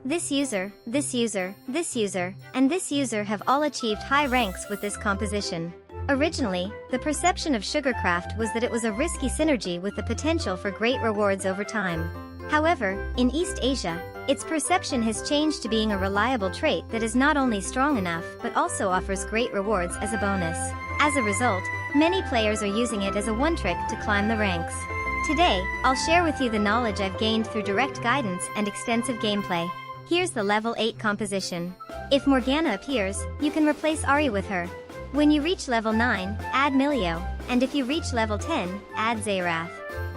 This user, this user, this user, and this user have all achieved high ranks with this composition. Originally, the perception of Sugarcraft was that it was a risky synergy with the potential for great rewards over time. However, in East Asia, its perception has changed to being a reliable trait that is not only strong enough but also offers great rewards as a bonus. As a result, many players are using it as a one-trick to climb the ranks. Today, I'll share with you the knowledge I've gained through direct guidance and extensive gameplay. Here's the level 8 composition. If Morgana appears, you can replace Ari with her. When you reach level 9, add Milio, and if you reach level 10, add Zayrath.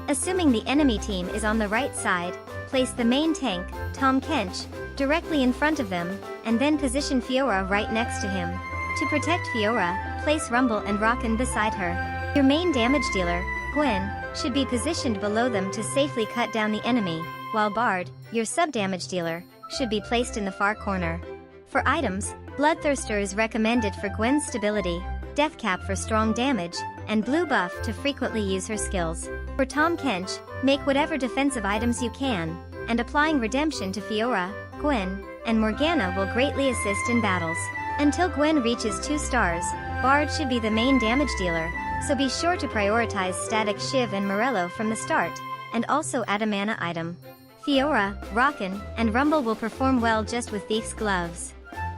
Assuming the enemy team is on the right side, place the main tank, Tahm Kench, directly in front of them, and then position Fiora right next to him. To protect Fiora, place Rumble and Rockin beside her. Your main damage dealer, Gwen, should be positioned below them to safely cut down the enemy, while Bard, your sub-damage dealer, should be placed in the far corner. For items, Bloodthirster is recommended for Gwen's stability, Deathcap for strong damage, and Blue Buff to frequently use her skills. For Tahm Kench, make whatever defensive items you can, and applying Redemption to Fiora, Gwen, and Morgana will greatly assist in battles. Until Gwen reaches 2 stars, Bard should be the main damage dealer, so be sure to prioritize Static Shiv and Morello from the start, and also add a mana item. Fiora, Rockin, and Rumble will perform well just with Thief's Gloves.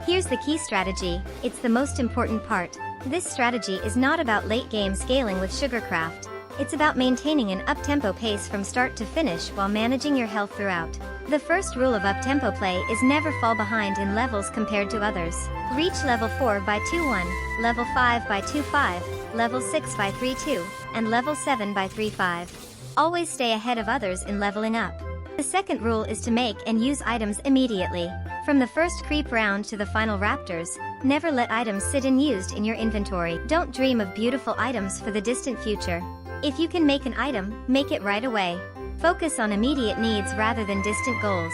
Here's the key strategy, it's the most important part. This strategy is not about late-game scaling with Sugarcraft. It's about maintaining an up-tempo pace from start to finish while managing your health throughout. The first rule of up-tempo play is never fall behind in levels compared to others. Reach level 4 by 2-1, level 5 by 2-5, level 6 by 3-2, and level 7 by 3-5. Always stay ahead of others in leveling up. The second rule is to make and use items immediately. From the first creep round to the final raptors, never let items sit unused in your inventory. Don't dream of beautiful items for the distant future. If you can make an item, make it right away. Focus on immediate needs rather than distant goals.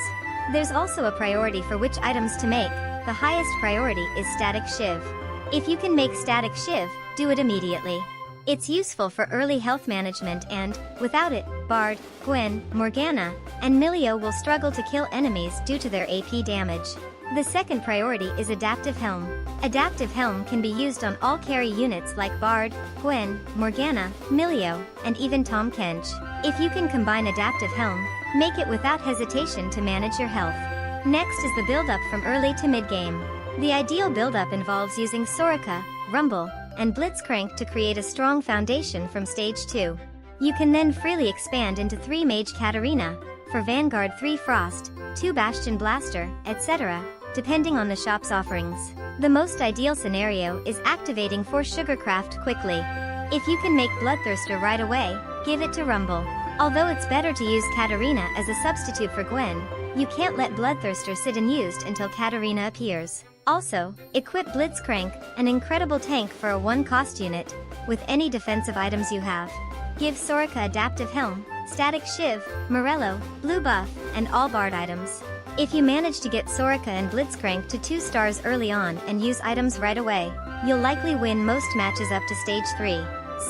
There's also a priority for which items to make. The highest priority is Static Shiv. If you can make Static Shiv, do it immediately. It's useful for early health management and, without it, Bard, Gwen, Morgana, and Milio will struggle to kill enemies due to their AP damage. The second priority is Adaptive Helm. Adaptive Helm can be used on all carry units like Bard, Gwen, Morgana, Milio, and even Tahm Kench. If you can combine Adaptive Helm, make it without hesitation to manage your health. Next is the build-up from early to mid-game. The ideal build-up involves using Soraka, Rumble, and Blitzcrank to create a strong foundation from stage 2. You can then freely expand into 3 Mage Katarina, for Vanguard 3 Frost, 2 Bastion Blaster, etc., depending on the shop's offerings. The most ideal scenario is activating 4 Sugarcraft quickly. If you can make Bloodthirster right away, give it to Rumble. Although it's better to use Katarina as a substitute for Gwen, you can't let Bloodthirster sit unused until Katarina appears. Also, equip Blitzcrank, an incredible tank for a 1-cost unit, with any defensive items you have. Give Soraka Adaptive Helm, Static Shiv, Morello, Blue Buff, and all Bard items. If you manage to get Soraka and Blitzcrank to 2 stars early on and use items right away, you'll likely win most matches up to stage 3.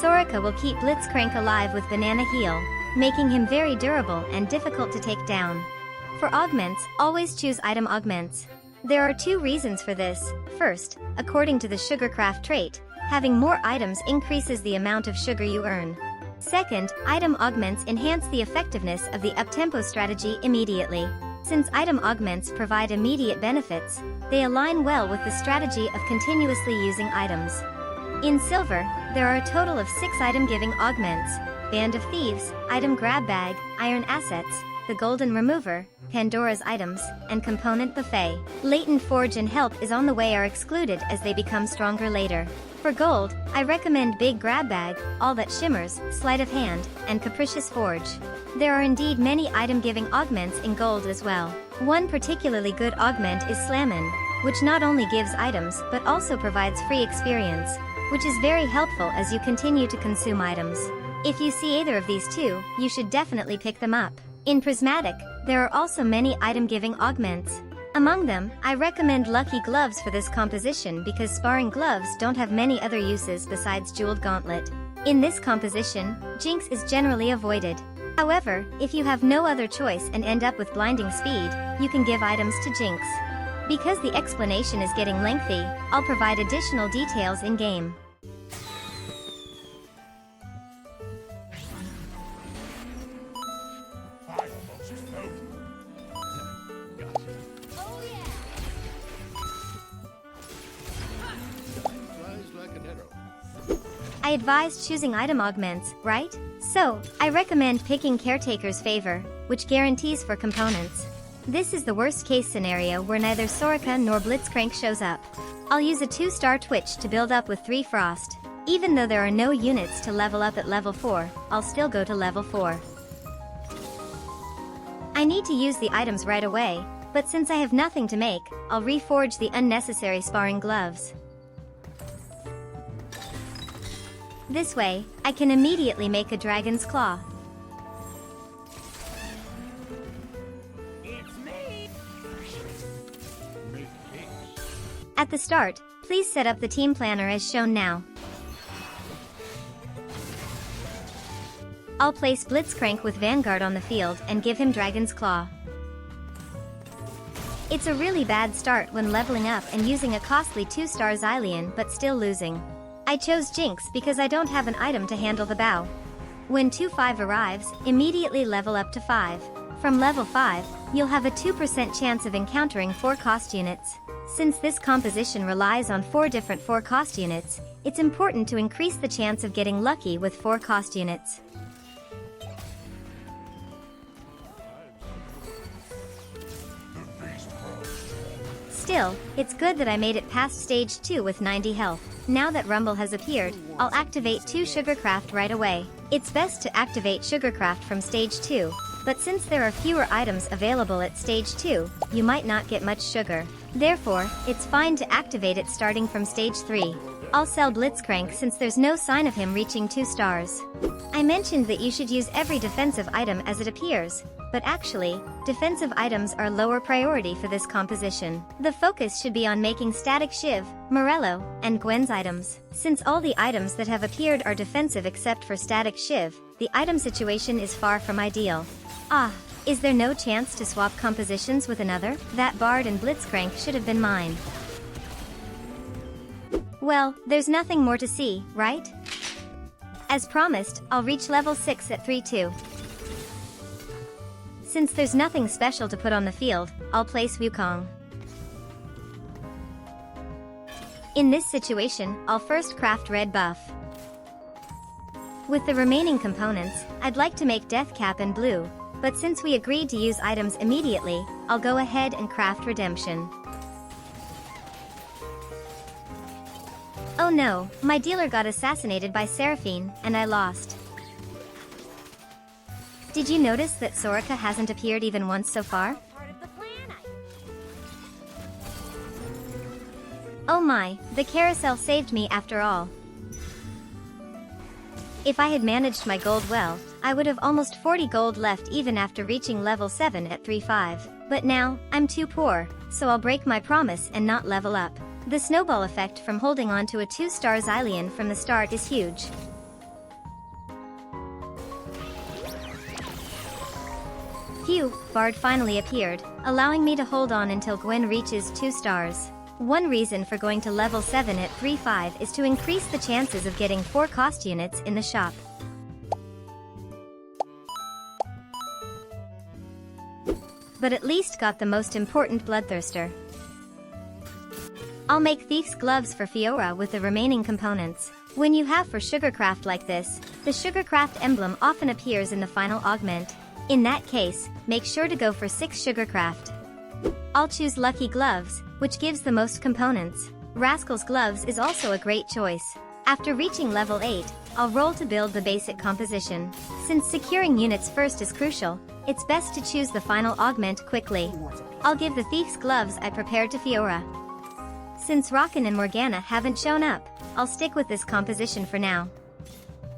Soraka will keep Blitzcrank alive with Banana Heal, making him very durable and difficult to take down. For augments, always choose item augments. There are 2 reasons for this. First, according to the Sugarcraft trait, having more items increases the amount of sugar you earn. Second, item augments enhance the effectiveness of the uptempo strategy immediately. Since item augments provide immediate benefits, they align well with the strategy of continuously using items. In Silver, there are a total of 6 item-giving augments: Band of Thieves, Item Grab Bag, Iron Assets, the Golden Remover, Pandora's Items, and Component Buffet. Latent Forge and Help is on the way are excluded as they become stronger later. For gold, I recommend Big Grab Bag, All That Shimmers, Sleight of Hand, and Capricious Forge. There are indeed many item-giving augments in gold as well. One particularly good augment is Slammin', which not only gives items but also provides free experience, which is very helpful as you continue to consume items. If you see either of these 2, you should definitely pick them up. In Prismatic, there are also many item-giving augments. Among them, I recommend Lucky Gloves for this composition because sparring gloves don't have many other uses besides Jeweled Gauntlet. In this composition, Jinx is generally avoided. However, if you have no other choice and end up with blinding speed, you can give items to Jinx. Because the explanation is getting lengthy, I'll provide additional details in-game. I advised choosing item augments, right? So, I recommend picking Caretaker's Favor, which guarantees for components. This is the worst case scenario where neither Soraka nor Blitzcrank shows up. I'll use a 2-star Twitch to build up with 3 Frost. Even though there are no units to level up at level 4, I'll still go to level 4. I need to use the items right away, but since I have nothing to make, I'll reforge the unnecessary sparring gloves. This way, I can immediately make a Dragon's Claw. At the start, please set up the team planner as shown now. I'll place Blitzcrank with Vanguard on the field and give him Dragon's Claw. It's a really bad start when leveling up and using a costly 2-star Xylean but still losing. I chose Jinx because I don't have an item to handle the bow. When 2-5 arrives, immediately level up to 5. From level 5, you'll have a 2% chance of encountering 4 cost units. Since this composition relies on 4 different 4 cost units, it's important to increase the chance of getting lucky with 4 cost units. Still, it's good that I made it past stage 2 with 90 health. Now that Rumble has appeared, I'll activate 2 Sugarcraft right away. It's best to activate Sugarcraft from stage 2, but since there are fewer items available at stage 2, you might not get much sugar. Therefore, it's fine to activate it starting from stage 3. I'll sell Blitzcrank since there's no sign of him reaching 2 stars. I mentioned that you should use every defensive item as it appears, but actually, defensive items are lower priority for this composition. The focus should be on making Static Shiv, Morello, and Gwen's items. Since all the items that have appeared are defensive except for Static Shiv, the item situation is far from ideal. Ah, is there no chance to swap compositions with another? That Bard and Blitzcrank should have been mine. Well, there's nothing more to see, right? As promised, I'll reach level 6 at 3-2. Since there's nothing special to put on the field, I'll place Wukong. In this situation, I'll first craft red buff. With the remaining components, I'd like to make Deathcap in blue, but since we agreed to use items immediately, I'll go ahead and craft Redemption. Oh no, my dealer got assassinated by Seraphine, and I lost. Did you notice that Soraka hasn't appeared even once so far? Oh my, the carousel saved me after all. If I had managed my gold well, I would have almost 40 gold left even after reaching level 7 at 3-5. But now, I'm too poor, so I'll break my promise and not level up. The snowball effect from holding on to a 2-star Xylean from the start is huge. Phew, Bard finally appeared, allowing me to hold on until Gwen reaches 2 stars. One reason for going to level 7 at 3-5 is to increase the chances of getting 4 cost units in the shop. But at least got the most important Bloodthirster. I'll make Thief's Gloves for Fiora with the remaining components. When you have for Sugarcraft like this, the Sugarcraft emblem often appears in the final augment. In that case, make sure to go for 6 Sugarcraft. I'll choose Lucky Gloves, which gives the most components. Rascal's Gloves is also a great choice. After reaching level 8, I'll roll to build the basic composition. Since securing units first is crucial, it's best to choose the final augment quickly. I'll give the Thief's Gloves I prepared to Fiora. Since Rockin and Morgana haven't shown up, I'll stick with this composition for now.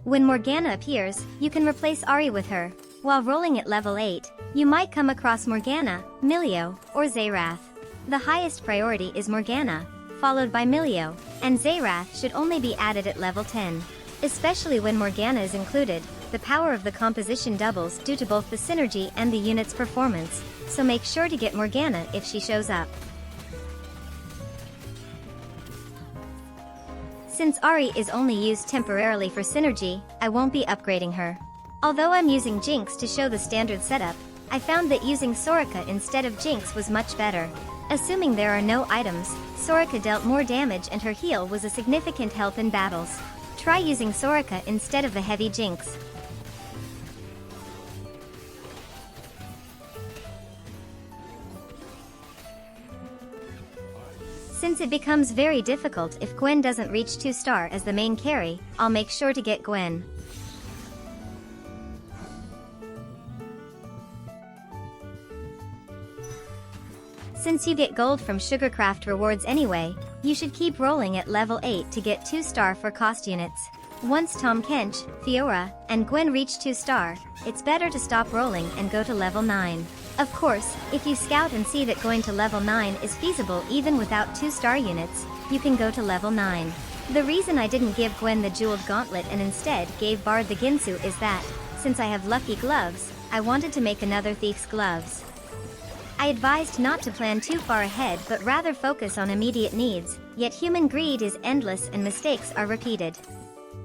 When Morgana appears, you can replace Ahri with her. While rolling at level 8, you might come across Morgana, Milio, or Xayrath. The highest priority is Morgana, followed by Milio, and Xayrath should only be added at level 10. Especially when Morgana is included, the power of the composition doubles due to both the synergy and the unit's performance, so make sure to get Morgana if she shows up. Since Ahri is only used temporarily for synergy, I won't be upgrading her. Although I'm using Jinx to show the standard setup, I found that using Soraka instead of Jinx was much better. Assuming there are no items, Soraka dealt more damage and her heal was a significant help in battles. Try using Soraka instead of the heavy Jinx. Since it becomes very difficult if Gwen doesn't reach 2-star as the main carry, I'll make sure to get Gwen. Since you get gold from Sugarcraft rewards anyway, you should keep rolling at level 8 to get 2-star for cost units. Once Tahm Kench, Fiora, and Gwen reach 2-star, it's better to stop rolling and go to level 9. Of course, if you scout and see that going to level 9 is feasible even without 2-star units, you can go to level 9. The reason I didn't give Gwen the jeweled gauntlet and instead gave Bard the Ginsu is that, since I have lucky gloves, I wanted to make another thief's gloves. I advised not to plan too far ahead but rather focus on immediate needs, yet human greed is endless and mistakes are repeated.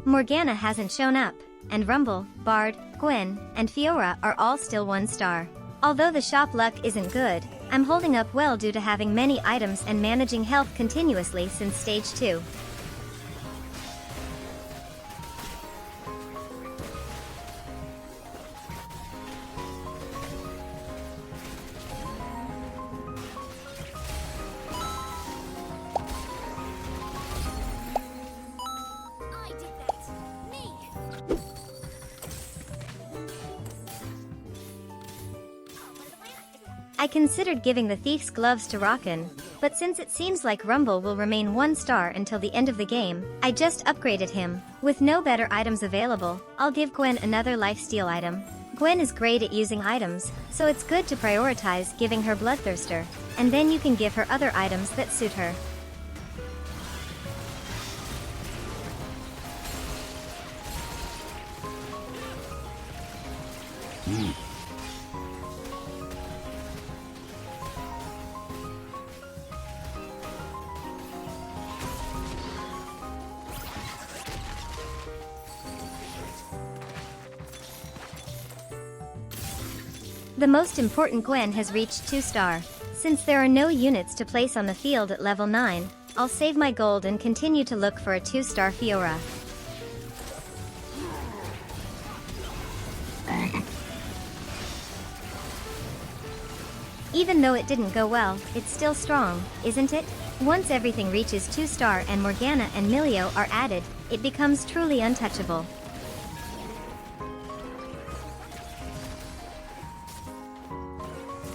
Morgana hasn't shown up, and Rumble, Bard, Gwen, and Fiora are all still 1-star. Although the shop luck isn't good, I'm holding up well due to having many items and managing health continuously since stage 2. I considered giving the Thief's Gloves to Rockin, but since it seems like Rumble will remain 1-star until the end of the game, I just upgraded him. With no better items available, I'll give Gwen another lifesteal item. Gwen is great at using items, so it's good to prioritize giving her Bloodthirster, and then you can give her other items that suit her. The most important Gwen has reached 2-star. Since there are no units to place on the field at level 9, I'll save my gold and continue to look for a 2-star Fiora. Even though it didn't go well, it's still strong, isn't it? Once everything reaches 2-star and Morgana and Milio are added, it becomes truly untouchable.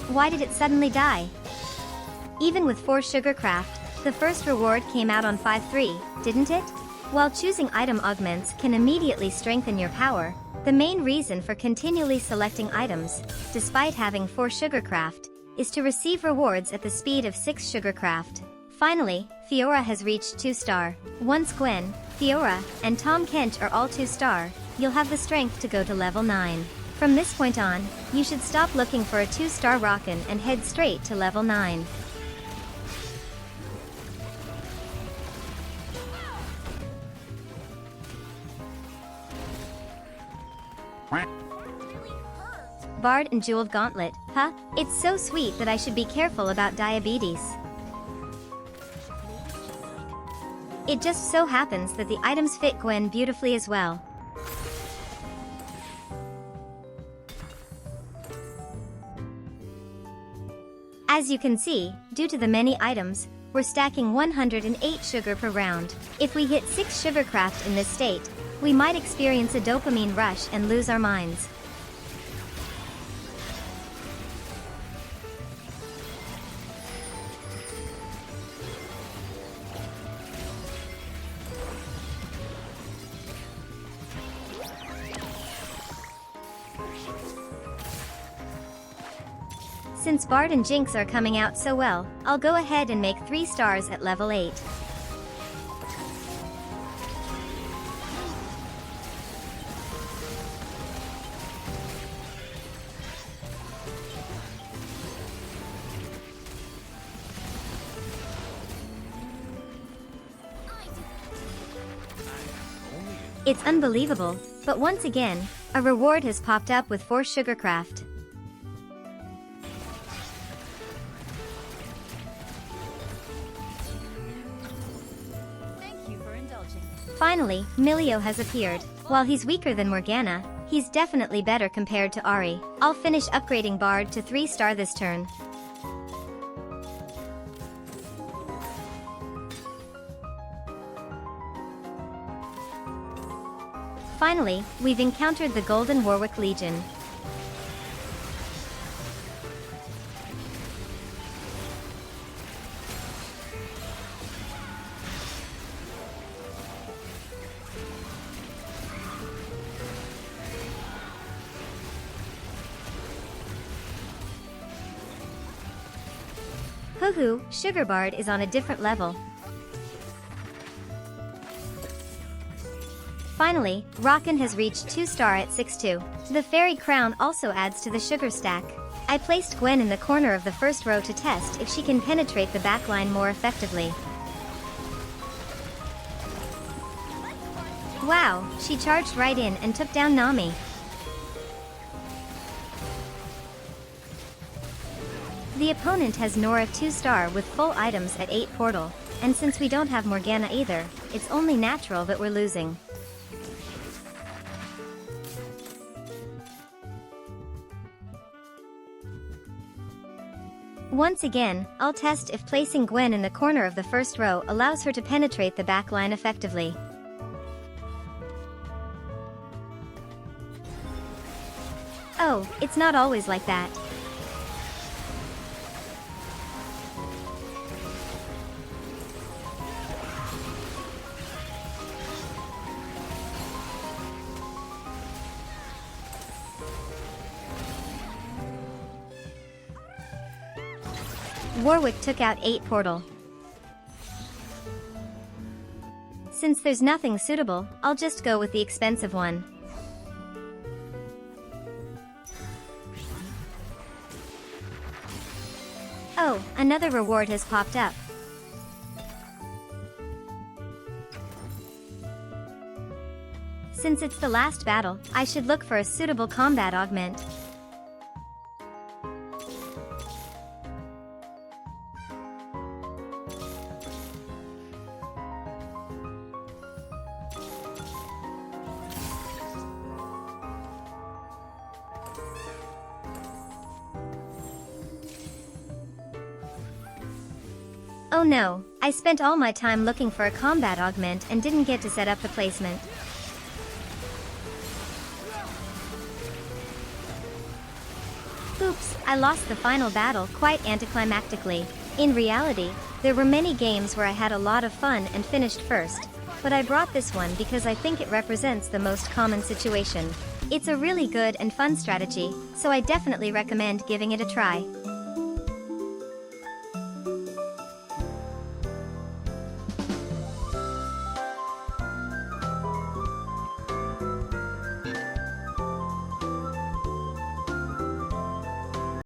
Why did it suddenly die? Even with 4 Sugarcraft, the first reward came out on 5-3, didn't it? While choosing item augments can immediately strengthen your power, the main reason for continually selecting items, despite having 4 Sugarcraft, is to receive rewards at the speed of 6 Sugarcraft. Finally, Fiora has reached 2-star. Once Gwen, Fiora, and Tahm Kench are all 2-star, you'll have the strength to go to level 9. From this point on, you should stop looking for a 2-star Rockin and head straight to level 9. Bard and Jeweled Gauntlet, huh? It's so sweet that I should be careful about diabetes. It just so happens that the items fit Gwen beautifully as well. As you can see, due to the many items, we're stacking 108 sugar per round. If we hit 6 Sugarcraft in this state, we might experience a dopamine rush and lose our minds. Since Bard and Jinx are coming out so well, I'll go ahead and make 3 stars at level 8. It's unbelievable, but once again, a reward has popped up with 4 Sugarcraft. Thank you for indulging. Finally, Milio has appeared. While he's weaker than Morgana, he's definitely better compared to Ari. I'll finish upgrading Bard to 3-star this turn. Finally, we've encountered the Golden Warwick Legion. Hoo-hoo, Sugarbard is on a different level. Finally, Rockin has reached 2-star at 6-2. The Fairy Crown also adds to the sugar stack. I placed Gwen in the corner of the first row to test if she can penetrate the backline more effectively. Wow, she charged right in and took down Nami. The opponent has Nora 2-star with full items at 8 portal, and since we don't have Morgana either, it's only natural that we're losing. Once again, I'll test if placing Gwen in the corner of the first row allows her to penetrate the backline effectively. Oh, it's not always like that. Warwick took out 8 portal. Since there's nothing suitable, I'll just go with the expensive one. Oh, another reward has popped up. Since it's the last battle, I should look for a suitable combat augment. Oh no, I spent all my time looking for a combat augment and didn't get to set up the placement. Oops, I lost the final battle quite anticlimactically. In reality, there were many games where I had a lot of fun and finished first, but I brought this one because I think it represents the most common situation. It's a really good and fun strategy, so I definitely recommend giving it a try.